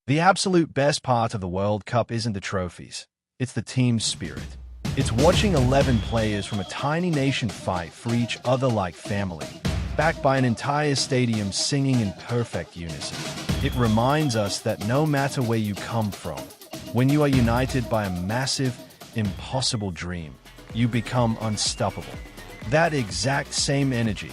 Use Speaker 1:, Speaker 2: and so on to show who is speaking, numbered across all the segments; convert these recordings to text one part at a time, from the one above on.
Speaker 1: The absolute best part of the World Cup isn't the trophies, it's the team spirit. It's watching 11 players from a tiny nation fight for each other like family, backed by an entire stadium singing in perfect unison. It reminds us that no matter where you come from, when you are united by a massive, impossible dream, you become unstoppable. That exact same energy,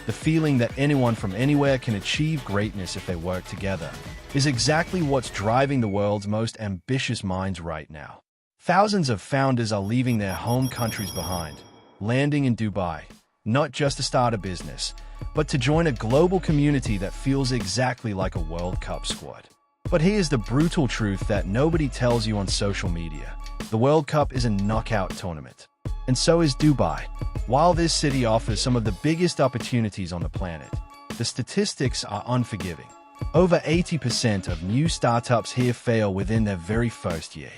Speaker 1: the feeling that anyone from anywhere can achieve greatness if they work together, is exactly what's driving the world's most ambitious minds right now. Thousands of founders are leaving their home countries behind, landing in Dubai, not just to start a business, but to join a global community that feels exactly like a World Cup squad. But here's the brutal truth that nobody tells you on social media. The World Cup is a knockout tournament. And so is Dubai. While this city offers some of the biggest opportunities on the planet, the statistics are unforgiving. Over 80% of new startups here fail within their very first year.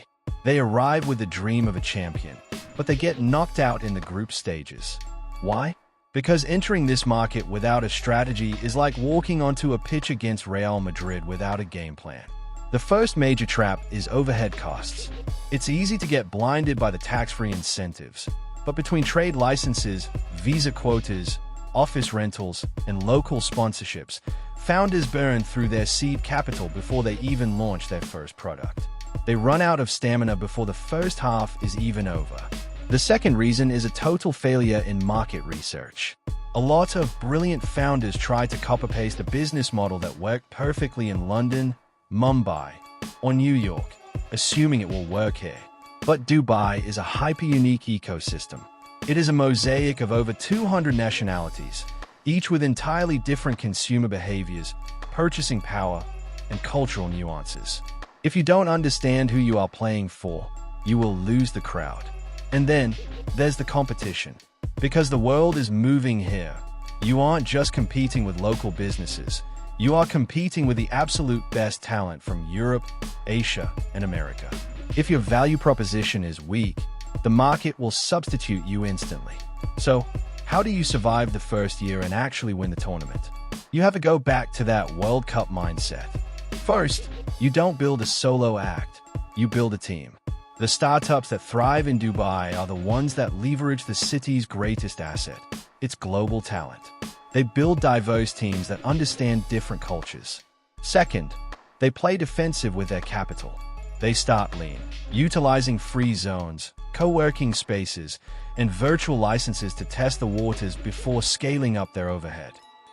Speaker 1: They arrive with the dream of a champion, but they get knocked out in the group stages. Why? Because entering this market without a strategy is like walking onto a pitch against Real Madrid without a game plan. The first major trap is overhead costs. It's easy to get blinded by the tax-free incentives, but between trade licenses, visa quotas, office rentals, and local sponsorships, founders burn through their seed capital before they even launch their first product. They run out of stamina before the first half is even over. The second reason is a total failure in market research. A lot of brilliant founders try to copy-paste a business model that worked perfectly in London, Mumbai, or New York, assuming it will work here. But Dubai is a hyper-unique ecosystem. It is a mosaic of over 200 nationalities, each with entirely different consumer behaviors, purchasing power, and cultural nuances. If you don't understand who you are playing for, you will lose the crowd. And then, there's the competition. Because the world is moving here, you aren't just competing with local businesses, you are competing with the absolute best talent from Europe, Asia, and America. If your value proposition is weak, the market will substitute you instantly. So, how do you survive the first year and actually win the tournament? You have to go back to that World Cup mindset. First, you don't build a solo act, you build a team. The startups that thrive in Dubai are the ones that leverage the city's greatest asset, its global talent. They build diverse teams that understand different cultures. Second, they play defensive with their capital. They start lean, utilizing free zones, co-working spaces, and virtual licenses to test the waters before scaling up their overhead.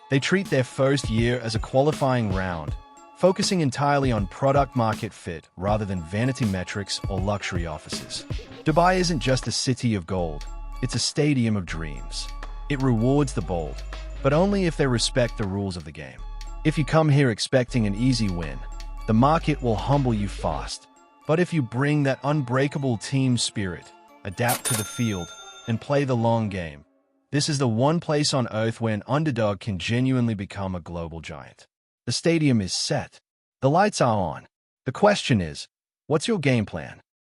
Speaker 1: They treat their first year as a qualifying round, focusing entirely on product-market fit rather than vanity metrics or luxury offices. Dubai isn't just a city of gold, it's a stadium of dreams. It rewards the bold, but only if they respect the rules of the game. If you come here expecting an easy win, the market will humble you fast. But if you bring that unbreakable team spirit, adapt to the field, and play the long game, this is the one place on earth where an underdog can genuinely become a global giant. The stadium is set. The lights are on. The question is, what's your game plan?